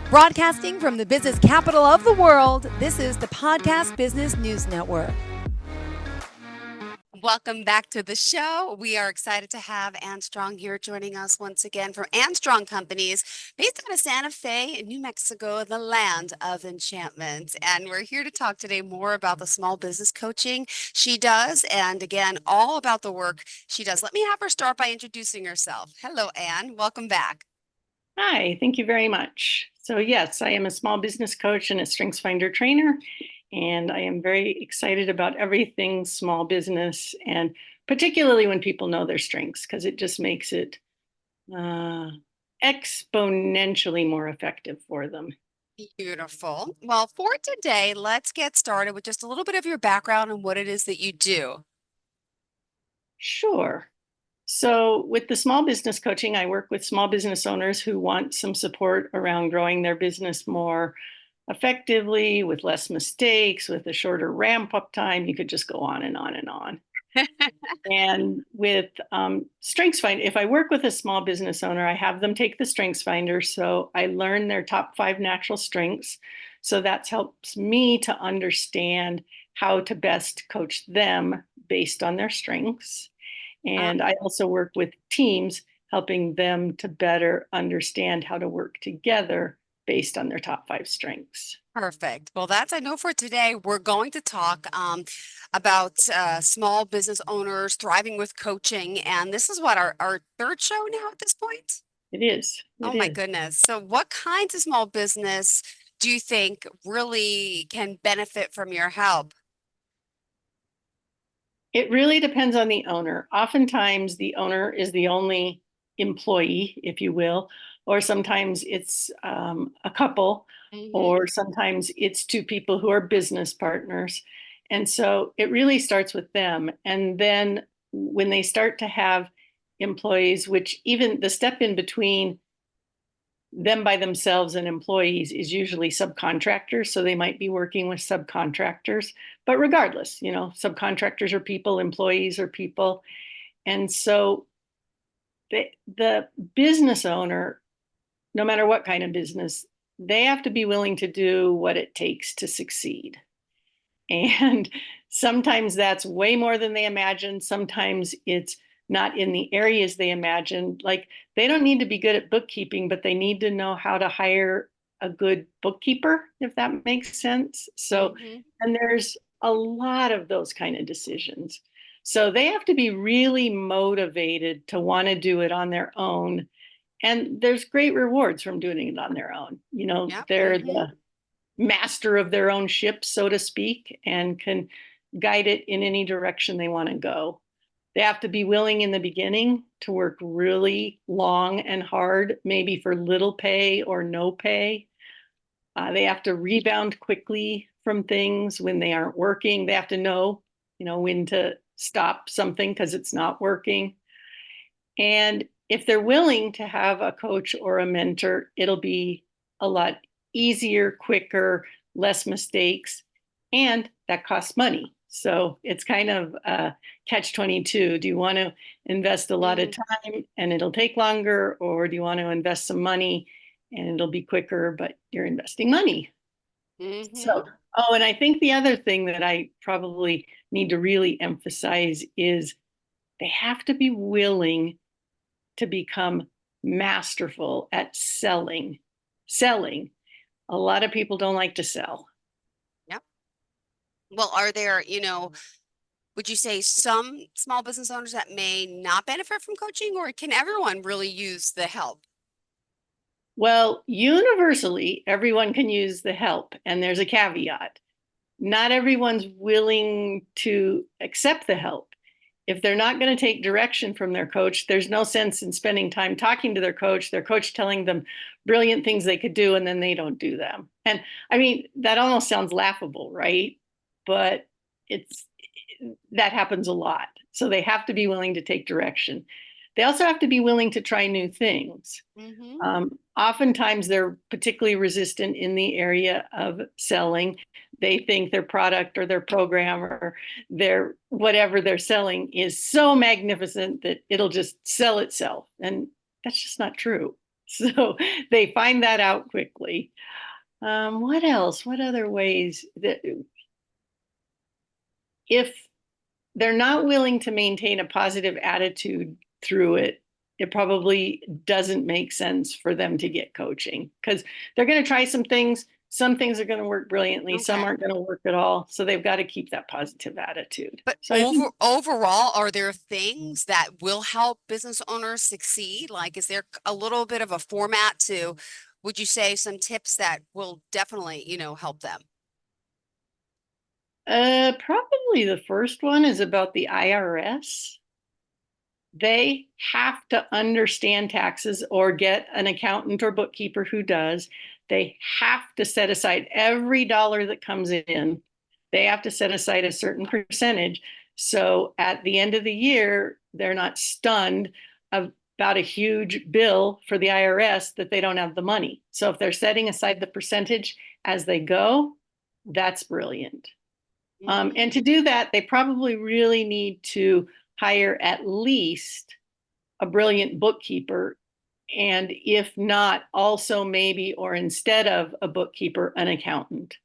Broadcasting from the business capital of the world, this is the Podcast Business News Network. Welcome back to the show. We are excited to have Ann Strong here joining us once again from Ann Strong Companies, based out of Santa Fe, New Mexico, the land of enchantment. And we're here to talk today more about the small business coaching she does, and again, all about the work she does. Let me have her start by introducing herself. Hello, Ann. Welcome back. Hi, thank you very much. So yes, I am a small business coach and a StrengthsFinder trainer, and I am very excited about everything small business, and particularly when people know their strengths, because it just makes it exponentially more effective for them. Beautiful. Well, for today, let's get started with just a little bit of your background and what it is that you do. Sure. So with the small business coaching, I work with small business owners who want some support around growing their business more effectively, with less mistakes, with a shorter ramp up time. You could just go on and on and on. And with StrengthsFinder, if I work with a small business owner, I have them take the StrengthsFinder. So I learn their top 5 natural strengths. So that helps me to understand how to best coach them based on their strengths. And I also work with teams, helping them to better understand how to work together based on their top 5 strengths. Perfect. Well, that's I know for today. We're going to talk about small business owners thriving with coaching. And this is what our third show now at this point? It is. Oh my goodness. So what kinds of small business do you think really can benefit from your help? It really depends on the owner. Oftentimes, the owner is the only employee, if you will, or sometimes it's a couple, or sometimes it's 2 people who are business partners. And so it really starts with them. And then when they start to have employees, which even the step in between them by themselves and employees is usually subcontractors. So they might be working with subcontractors, but regardless, subcontractors are people, employees are people. And so the business owner, no matter what kind of business, they have to be willing to do what it takes to succeed. And sometimes that's way more than they imagine. Sometimes it's not in the areas they imagined. Like, they don't need to be good at bookkeeping, but they need to know how to hire a good bookkeeper, if that makes sense. So, and there's a lot of those kind of decisions. So they have to be really motivated to want to do it on their own. And there's great rewards from doing it on their own. They're the master of their own ship, so to speak, and can guide it in any direction they want to go. They have to be willing in the beginning to work really long and hard, maybe for little pay or no pay. They have to rebound quickly from things when they aren't working. They have to know, when to stop something because it's not working. And if they're willing to have a coach or a mentor, it'll be a lot easier, quicker, less mistakes, and that costs money. So it's kind of a catch-22. Do you want to invest a lot of time and it'll take longer, or do you want to invest some money and it'll be quicker, but you're investing money? So, and I think the other thing that I probably need to really emphasize is they have to be willing to become masterful at selling. A lot of people don't like to sell. Yep. Well, are there, would you say some small business owners that may not benefit from coaching, or can everyone really use the help? Well, universally, everyone can use the help, and there's a caveat. Not everyone's willing to accept the help. If they're not going to take direction from their coach, there's no sense in spending time talking to their coach telling them brilliant things they could do, and then they don't do them. And I mean, that almost sounds laughable, right? But that happens a lot. So they have to be willing to take direction. They also have to be willing to try new things. Oftentimes, they're particularly resistant in the area of selling. They think their product or their program or their whatever they're selling is so magnificent that it'll just sell itself. And that's just not true. So they find that out quickly. What else? What other ways that if they're not willing to maintain a positive attitude through it, it probably doesn't make sense for them to get coaching because they're going to try some things. Some things are going to work brilliantly. Some Okay. aren't going to work at all. So they've got to keep that positive attitude. But So I think overall, are there things that will help business owners succeed? Like, is there a little bit of a format to, would you say some tips that will definitely, help them? probably the first one is about the IRS. They have to understand taxes or get an accountant or bookkeeper who does. They have to set aside every dollar that comes in. They have to set aside a certain percentage. So at the end of the year, they're not stunned about a huge bill for the IRS that they don't have the money. So if they're setting aside the percentage as they go, that's brilliant. And to do that, they probably really need to hire at least a brilliant bookkeeper. And if not, also maybe, or instead of a bookkeeper, an accountant,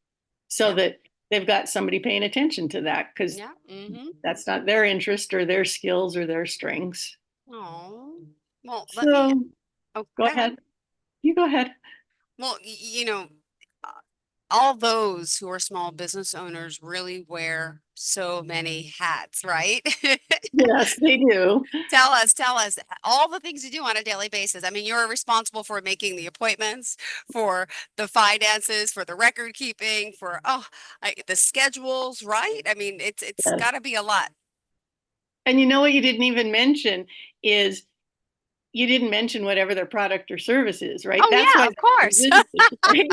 so Yeah. that they've got somebody paying attention to that because Yeah. that's not their interest or their skills or their strengths. Oh, well, let me, So oh, go go ahead. ahead. You go ahead. Well, uh, all those who are small business owners really wear so many hats, right? Yes, they do. Tell us all the things you do on a daily basis. I mean, you're responsible for making the appointments, for the finances, for the record keeping, for the schedules, right? I mean, it's Yes. got to be a lot. And you know what you didn't even mention is you didn't mention whatever their product or service is, right? Oh That's yeah, why of course. businesses, right?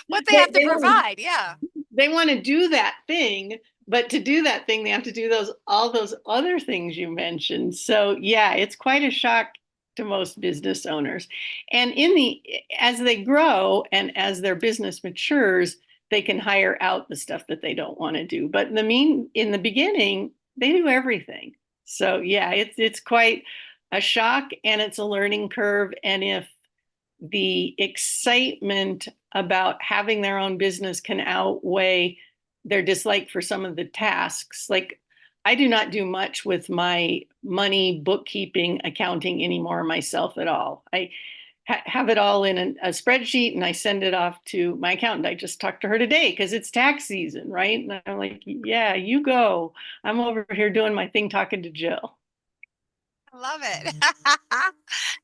What they They, have to they want provide, yeah. they want to do that thing, but to do that thing, they have to do all those other things you mentioned. So yeah, it's quite a shock to most business owners. And as they grow and as their business matures, they can hire out the stuff that they don't want to do. But in the beginning, they do everything. So yeah, it's quite a shock and it's a learning curve. And if the excitement about having their own business can outweigh their dislike for some of the tasks. Like, I do not do much with my money, bookkeeping, accounting anymore myself at all. I have it all in a spreadsheet and I send it off to my accountant. I just talked to her today because it's tax season, right? And I'm like, yeah, you go. I'm over here doing my thing talking to Jill. I love it.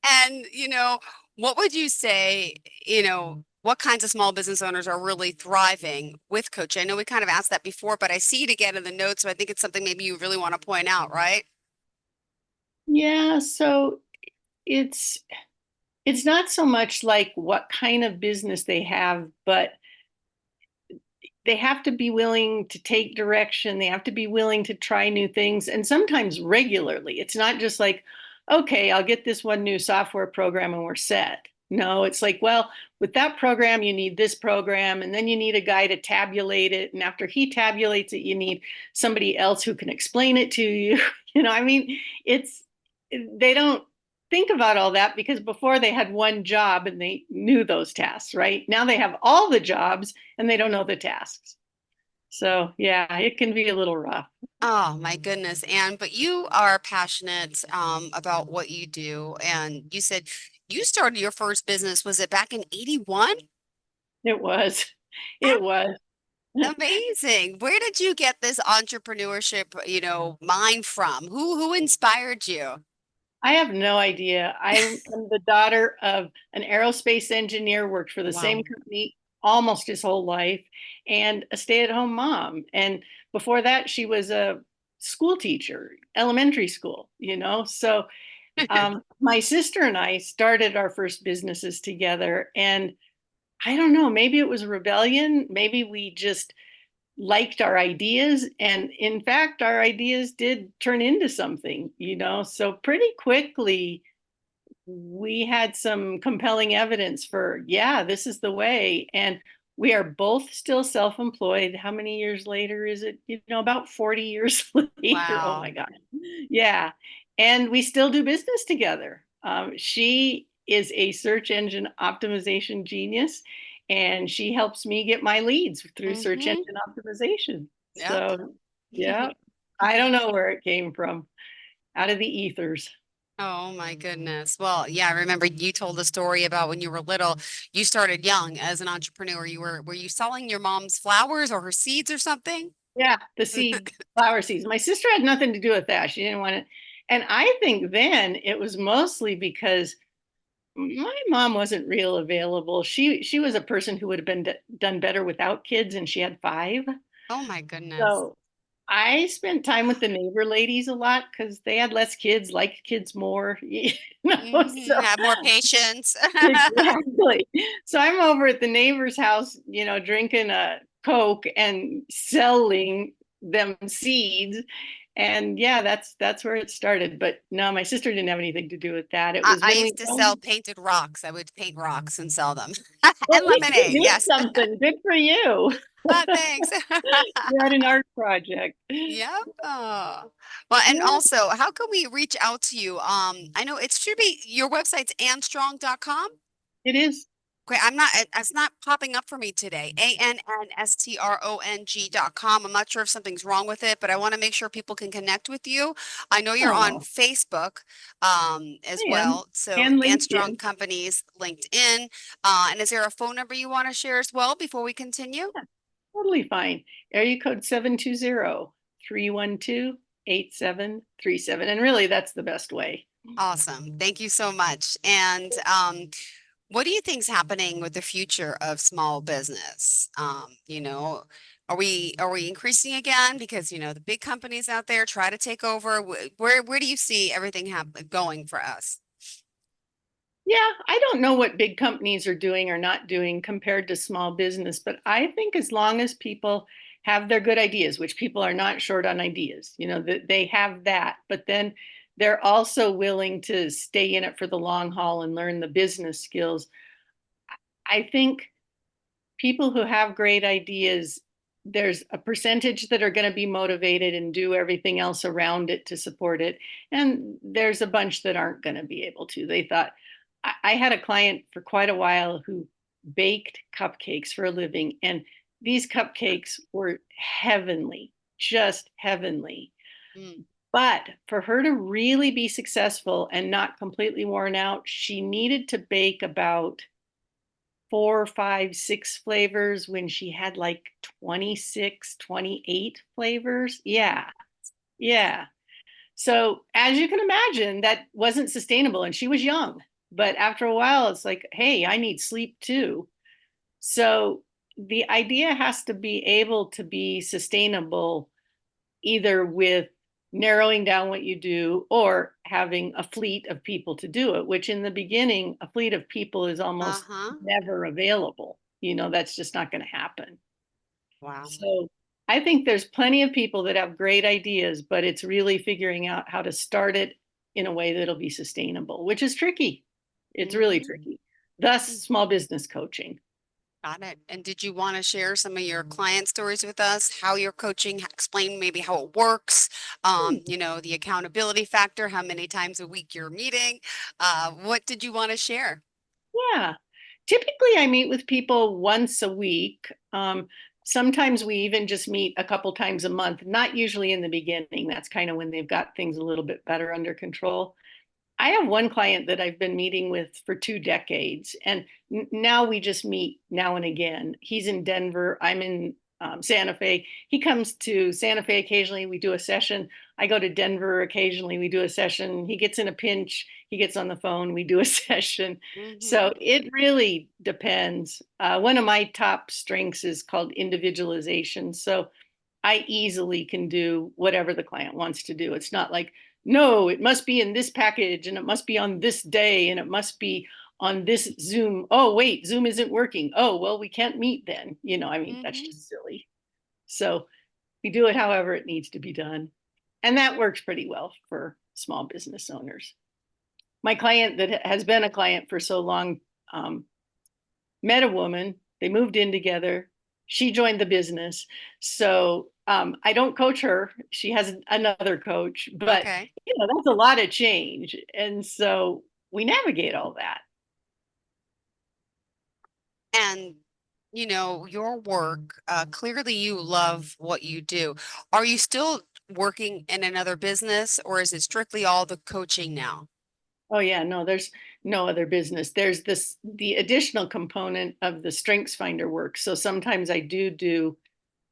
And, what would you say, what kinds of small business owners are really thriving with coaching? I know we kind of asked that before, but I see it again in the notes, so I think it's something maybe you really want to point out, right? Yeah, so it's it's not so much like what kind of business they have, but they have to be willing to take direction. They have to be willing to try new things and sometimes regularly. It's not just like, okay, I'll get this one new software program and we're set. No, it's like, well, with that program, you need this program, and then you need a guy to tabulate it. And after he tabulates it, you need somebody else who can explain it to you. I mean, they don't think about all that because before they had one job and they knew those tasks, right? Now they have all the jobs and they don't know the tasks. So yeah, it can be a little rough. Oh my goodness, Anne, but you are passionate about what you do. And you said you started your first business, was it back in 81? It was. It was. Amazing. Where did you get this entrepreneurship, mind from? Who inspired you? I have no idea. I am the daughter of an aerospace engineer, worked for the same Wow. company almost his whole life, and a stay-at-home mom. And before that, she was a school teacher, elementary school. So my sister and I started our first businesses together. And I don't know, maybe it was a rebellion. Maybe we just liked our ideas. And in fact, our ideas did turn into something. So pretty quickly, we had some compelling evidence for, yeah, this is the way. And we are both still self employed. How many years later is it? About 40 years later. Oh my Wow. God. Yeah. And we still do business together. She is a search engine optimization genius, and she helps me get my leads through search Mm-hmm. engine optimization. Yep. So, yeah, I don't know where it came from, out of the ethers. Oh my goodness. Well, yeah, I remember you told the story about when you were little, you started young as an entrepreneur. Were you selling your mom's flowers or her seeds or something? Yeah, the flower seeds. My sister had nothing to do with that. She didn't want it. And I think then it was mostly because my mom wasn't real available. She was a person who would have been done better without kids, and she had 5. Oh my goodness. So I spent time with the neighbor ladies a lot because they had less kids, liked kids more, so Have more patience. exactly. So I'm over at the neighbor's house, drinking a Coke and selling them seeds. And yeah, that's where it started. But no, my sister didn't have anything to do with that. It was I when we used to sell painted rocks. I would paint rocks and sell them. well, And at least lemonade, you did yes. something. Good for you. Thanks. You had an art project. Yep. Oh. Well, and Yeah, also, how can we reach out to you? I know it should be your website's anstrong.com. it is. Okay, it's not popping up for me today. ANNSTRONG.com. I'm not sure if something's wrong with it, but I want to make sure people can connect with you. I know you're on Oh, Facebook as I am. well. So And and Strong LinkedIn. Companies, LinkedIn. And is there a phone number you want to share as well before we continue? Totally fine. Area code 720-312-8737. And really, that's the best way. Awesome. Thank you so much. And what do you think's happening with the future of small business? Are we increasing again? Because the big companies out there try to take over. Where do you see everything going for us? Yeah, I don't know what big companies are doing or not doing compared to small business, but I think as long as people have their good ideas, which people are not short on ideas, that they have that, but then they're also willing to stay in it for the long haul and learn the business skills. I think people who have great ideas, there's a percentage that are going to be motivated and do everything else around it to support it. And there's a bunch that aren't going to be able to. They thought, I had a client for quite a while who baked cupcakes for a living, and these cupcakes were heavenly, just heavenly. Mm, But for her to really be successful and not completely worn out, she needed to bake about 4, 5, 6 flavors when she had like 26, 28 flavors. Yeah. Yeah. So as you can imagine, that wasn't sustainable and she was young. But after a while, it's like, hey, I need sleep too. So the idea has to be able to be sustainable either with narrowing down what you do or having a fleet of people to do it, which in the beginning, a fleet of people is almost uh-huh. never available. That's just not going to happen. Wow. So I think there's plenty of people that have great ideas, but it's really figuring out how to start it in a way that'll be sustainable, which is tricky. It's really Mhm. tricky. Thus, small business coaching. Got it. And did you want to share some of your client stories with us? How you're coaching, explain maybe how it works, the accountability factor, how many times a week you're meeting. What did you want to share? Yeah. Typically, I meet with people once a week. Sometimes we even just meet a couple times a month, not usually in the beginning. That's kind of when they've got things a little bit better under control. I have one client that I've been meeting with for 2 decades, and now we just meet now and again. He's in Denver. I'm in Santa Fe. He comes to Santa Fe occasionally. We do a session. I go to Denver occasionally. We do a session. He gets in a pinch. He gets on the phone. We do a session. Mm-hmm. So it really depends. One of my top strengths is called individualization. So I easily can do whatever the client wants to do. It's not like, no, it must be in this package and it must be on this day and it must be on this Zoom. Oh, wait, Zoom isn't working. Oh, well, we can't meet then. That's Mm-hmm. just silly. So we do it however it needs to be done. And that works pretty well for small business owners. My client that has been a client for so long met a woman. They moved in together. She joined the business. So I don't coach her. She has another coach, but Okay. that's a lot of change. And so we navigate all that. And your work, clearly you love what you do. Are you still working in another business, or is it strictly all the coaching now? Oh yeah, no, there's no other business. There's the additional component of the Strengths Finder work. So sometimes I do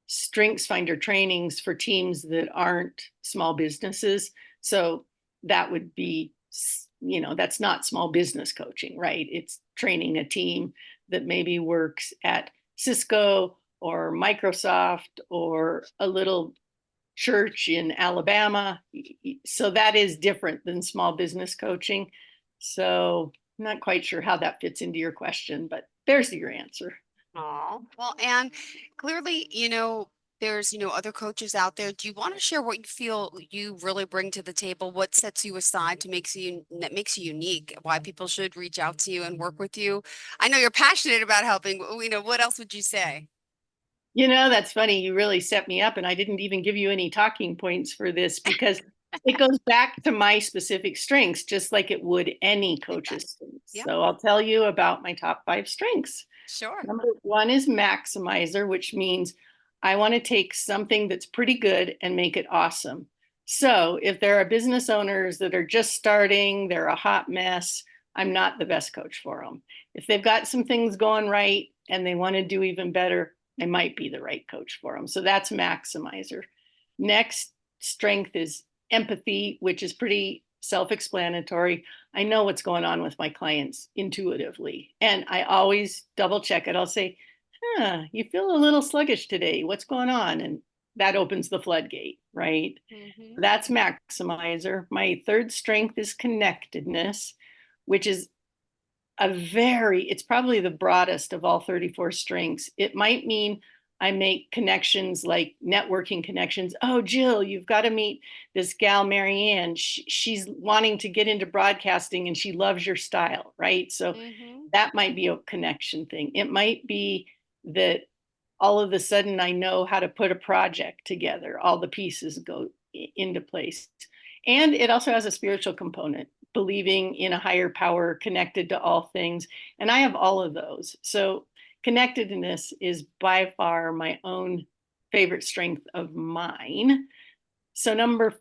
Strengths Finder trainings for teams that aren't small businesses. So that would be, that's not small business coaching, right? It's training a team that maybe works at Cisco or Microsoft or a little church in Alabama. So that is different than small business coaching. So I'm not quite sure how that fits into your question, but there's your answer. Oh, well, and clearly, there's, other coaches out there. Do you want to share what you feel you really bring to the table? What sets you aside that makes you unique? Why people should reach out to you and work with you? I know you're passionate about helping, but, what else would you say? That's funny. You really set me up, and I didn't even give you any talking points for this because it goes back to my specific strengths, just like it would any Yeah, coach's strengths. yeah, So I'll tell you about my top 5 strengths. sure. Number one is maximizer, which means I want to take something that's pretty good and make it awesome. So if there are business owners that are just starting, they're a hot mess, I'm not the best coach for them. If they've got some things going right and they want to do even better, I might be the right coach for them. So that's maximizer. Next strength is empathy, which is pretty self-explanatory. I know what's going on with my clients intuitively, and I always double check it. I'll say, you feel a little sluggish today. What's going on? And that opens the floodgate, right? Hmm. That's maximizer. My third strength is connectedness, which is it's probably the broadest of all 34 strengths. It might mean I make connections like networking connections. Oh, Jill, you've got to meet this gal, Marianne. She's wanting to get into broadcasting and she loves your style, right? So Hmm. that might be a connection thing. It might be that all of a sudden I know how to put a project together. All the pieces go into place. And it also has a spiritual component, believing in a higher power connected to all things. And I have all of those. So connectedness is by far my own favorite strength of mine. So number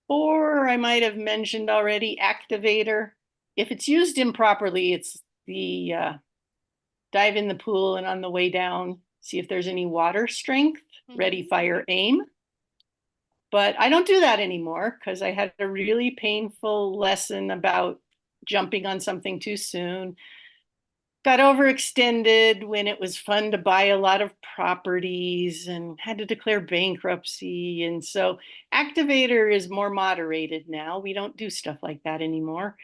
4, I might have mentioned already, activator. If it's used improperly, it's the dive in the pool and on the way down, see if there's any water strength, ready, Hmm. fire, aim. But I don't do that anymore because I had a really painful lesson about jumping on something too soon. Got overextended when it was fun to buy a lot of properties and had to declare bankruptcy. And so Activator is more moderated now. We don't do stuff like that anymore.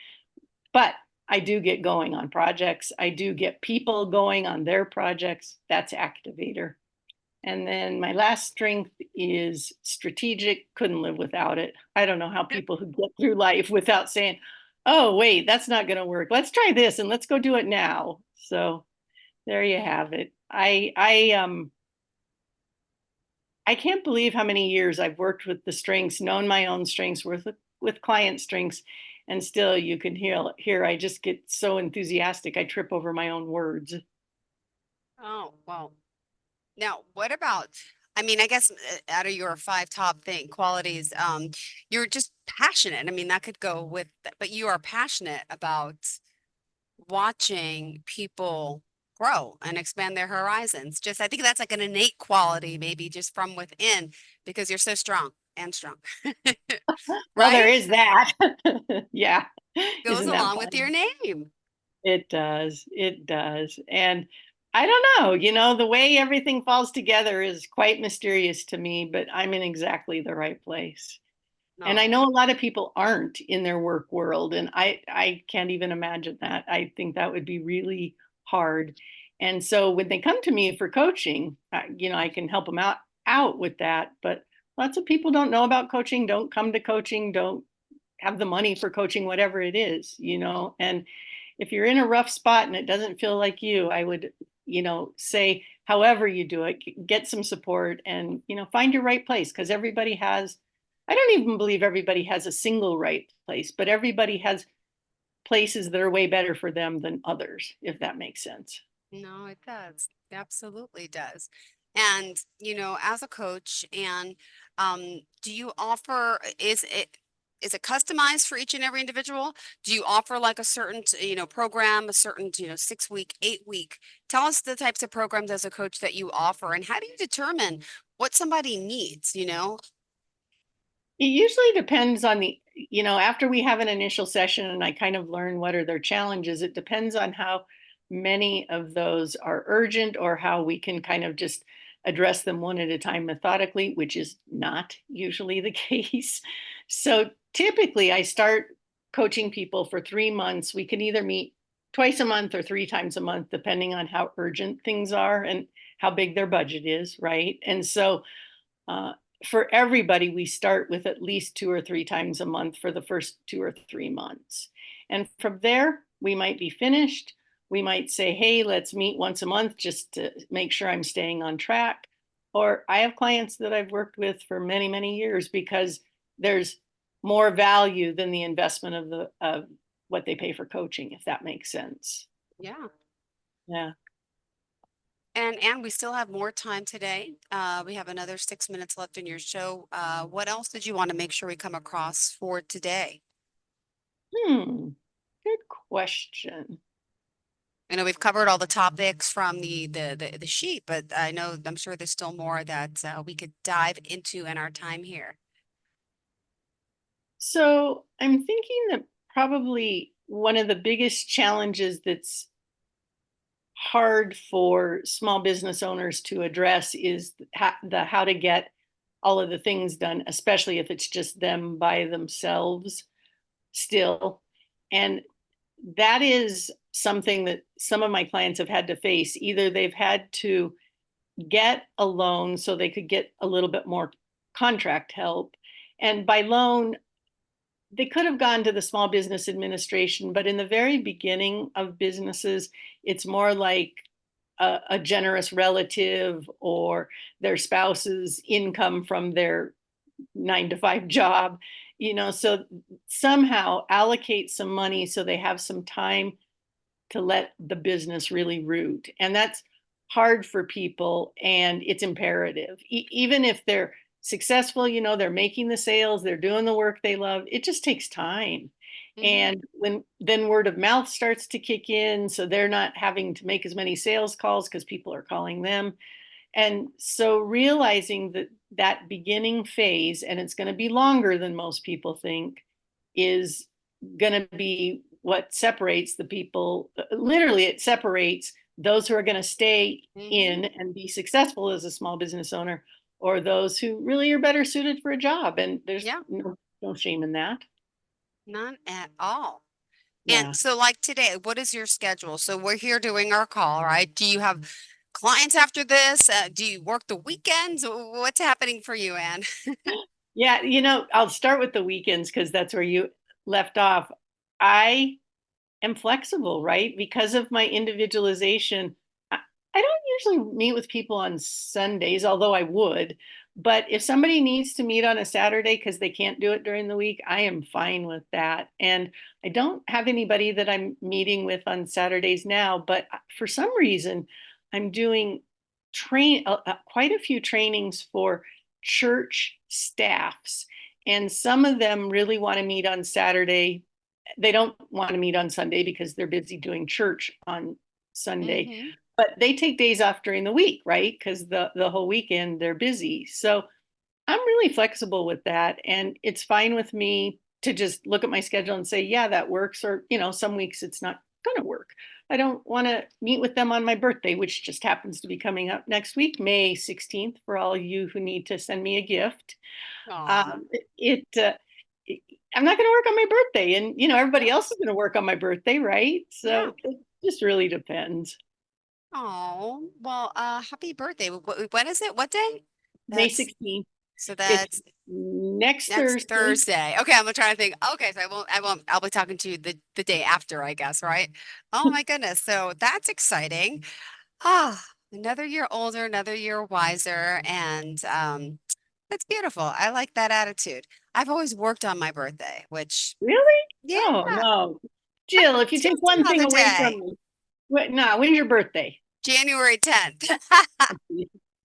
But I do get going on projects. I do get people going on their projects. That's Activator. And then my last strength is strategic. Couldn't live without it. I don't know how people who get through life without saying, oh, wait, that's not going to work. Let's try this and let's go do it now. So there you have it. I can't believe how many years I've worked with the strengths, known my own strengths, with client strengths, and still you can hear I just get so enthusiastic I trip over my own words. Oh, well. Now, what about, I mean, I guess out of your five top qualities, you're just passionate. I mean, that could go with, but you are passionate about watching people grow and expand their horizons. Just, I think that's like an innate quality, maybe just from within, because you're so strong and strong, Well, there right? is that. Yeah. Goes Isn't that along with fun? your name. It does. It does. And I don't know, the way everything falls together is quite mysterious to me, but I'm in exactly the right place. And I No. know a lot of people aren't in their work world, and I can't even imagine that. I think that would be really hard. And so when they come to me for coaching, I can help them out with that. But lots of people don't know about coaching, don't come to coaching, don't have the money for coaching, whatever it is. And if you're in a rough spot and it doesn't feel like you, I would, say, however you do it, get some support and, find your right place because I don't even believe everybody has a single right place, but everybody has places that are way better for them than others, if that makes sense. No, it does. It absolutely does. And, as a coach and do you offer, is it customized for each and every individual? Do you offer like a certain, program, a certain, 6 week, 8 week? Tell us the types of programs as a coach that you offer and how do you determine what somebody needs? It usually depends on after we have an initial session and I kind of learn what are their challenges, it depends on how many of those are urgent or how we can kind of just address them one at a time methodically, which is not usually the case. So typically I start coaching people for 3 months. We can either meet twice a month or 3 times a month, depending on how urgent things are and how big their budget is, right? And so uh, for everybody, we start with at least 2 or 3 times a month for the first 2 or 3 months. And from there, we might be finished. We might say, hey, let's meet once a month just to make sure I'm staying on track. Or I have clients that I've worked with for many, many years because there's more value than the investment of what they pay for coaching, if that makes sense. Yeah. Yeah. And we still have more time today. We have another 6 minutes left in your show. What else did you want to make sure we come across for today? Good question. I know we've covered all the topics from the sheet, but I'm sure there's still more that we could dive into in our time here. So I'm thinking that probably one of the biggest challenges that's hard for small business owners to address is how to get all of the things done, especially if it's just them by themselves still. And that is something that some of my clients have had to face. Either they've had to get a loan so they could get a little bit more contract help. And by loan, they could have gone to the Small Business Administration, but in the very beginning of businesses, it's more like a generous relative or their spouse's income from their 9 to 5 job, so somehow allocate some money so they have some time to let the business really root. And that's hard for people and it's imperative. Even if they're successful, they're making the sales, they're doing the work they love, it just takes time. And then word of mouth starts to kick in, so they're not having to make as many sales calls because people are calling them. And so realizing that beginning phase, and it's going to be longer than most people think, is going to be what separates the people. Literally, it separates those who are going to stay in and be successful as a small business owner or those who really are better suited for a job. And there's no shame in that. None at all. Yeah. And so like today, what is your schedule? So we're here doing our call, right? Do you have clients after this? Do you work the weekends? What's happening for you, Anne? Yeah, I'll start with the weekends because that's where you left off. I am flexible, right? Because of my individualization. I don't usually meet with people on Sundays, although I would. But if somebody needs to meet on a Saturday because they can't do it during the week, I am fine with that. And I don't have anybody that I'm meeting with on Saturdays now, but for some reason, I'm doing quite a few trainings for church staffs. And some of them really want to meet on Saturday. They don't want to meet on Sunday because they're busy doing church on Sunday. But they take days off during the week, right? Because the whole weekend they're busy. So I'm really flexible with that. And it's fine with me to just look at my schedule and say, yeah, that works. Or, some weeks it's not going to work. I don't want to meet with them on my birthday, which just happens to be coming up next week, May 16th, for all you who need to send me a gift. I'm not going to work on my birthday. And, everybody else is going to work on my birthday, right? So it just really depends. Oh, well, happy birthday. When is it? What day? May 16th. So that's next Thursday. Okay, I'm trying to think. Okay, so I'll be talking to you the day after, I guess, right? Oh my goodness. So that's exciting. Another year older, another year wiser, and that's beautiful. I like that attitude. I've always worked on my birthday, which Really? yeah. Oh, no. Jill, if you take one thing away from me. No, when's your birthday? January 10th. I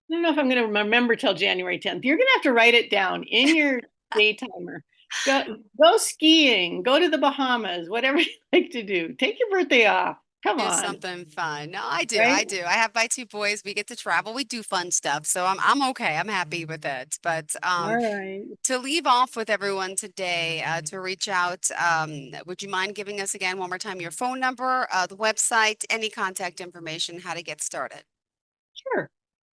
don't know if I'm going to remember till January 10th. You're going to have to write it down in your day timer. Go skiing, go to the Bahamas, whatever you like to do. Take your birthday off. Come Do on. something fun. No, I do. Right? I do. I have my two boys. We get to travel. We do fun stuff. So I'm okay. I'm happy with it. But All right. to leave off with everyone today, to reach out, would you mind giving us again one more time your phone number, the website, any contact information, how to get started? Sure.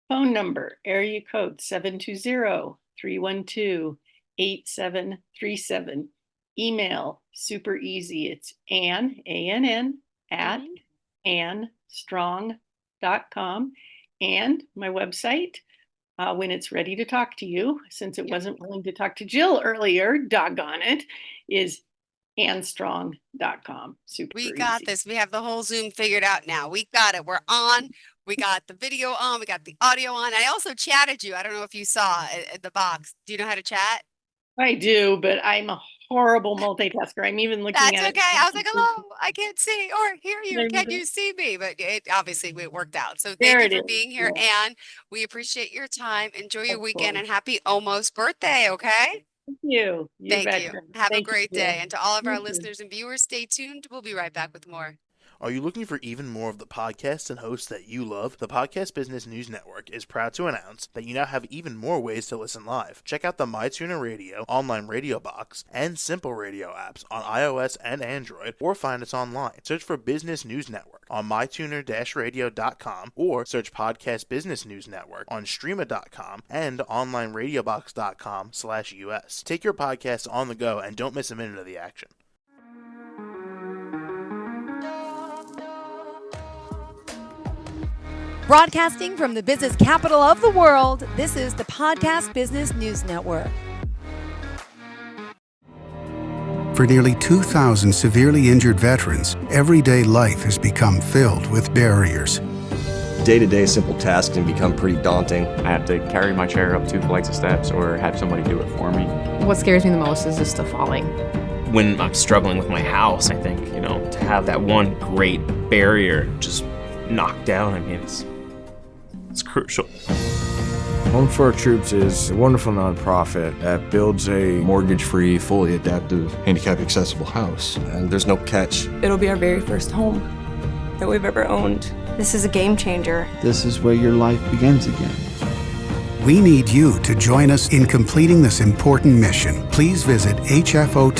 Phone number, area code 720-312-8737. Email, super easy. It's Ann, A-N-N, at annstrong.com. And my website, when it's ready to talk to you, since it wasn't willing to talk to Jill earlier, doggone it, is annstrong.com. Super We easy. got this. We have the whole Zoom figured out now. We got it. We're on. We got the video on. We got the audio on. I also chatted you. I don't know if you saw at the box. Do you know how to chat? I do, but I'm a horrible multitasker. I'm even looking That's at okay. it. I was like, hello, I can't see or hear you. There you Can go. you see me? But it obviously it worked out. So There thank it you for is. being here, Yeah. Anne. We appreciate your time. Enjoy your Of weekend course. and happy almost birthday. Okay. Thank you. Thank you. betcha. Have a Thank you, great Jill. day. And to all of our You too. listeners and viewers, stay tuned. We'll be right back with more. Are you looking for even more of the podcasts and hosts that you love? The Podcast Business News Network is proud to announce that you now have even more ways to listen live. Check out the MyTuner Radio, online radio box, and Simple Radio apps on iOS and Android, or find us online. Search for Business News Network on mytuner-radio.com, or search Podcast Business News Network on streama.com and onlineradiobox.com/US. Take your podcast on the go and don't miss a minute of the action. Broadcasting from the business capital of the world, this is the Podcast Business News Network. For nearly 2,000 severely injured veterans, everyday life has become filled with barriers. Day-to-day simple tasks can become pretty daunting. I have to carry my chair up 2 flights of steps or have somebody do it for me. What scares me the most is just the falling. When I'm struggling with my house, I think, to have that one great barrier just knocked down, it's crucial. Home for Our Troops is a wonderful nonprofit that builds a mortgage-free, fully adaptive, handicap-accessible house. And there's no catch. It'll be our very first home that we've ever owned. This is a game changer. This is where your life begins again. We need you to join us in completing this important mission. Please visit hfotusa.org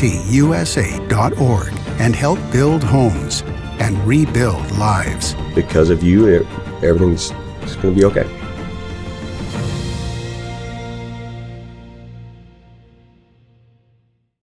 and help build homes and rebuild lives. Because of you, everything's going to be okay.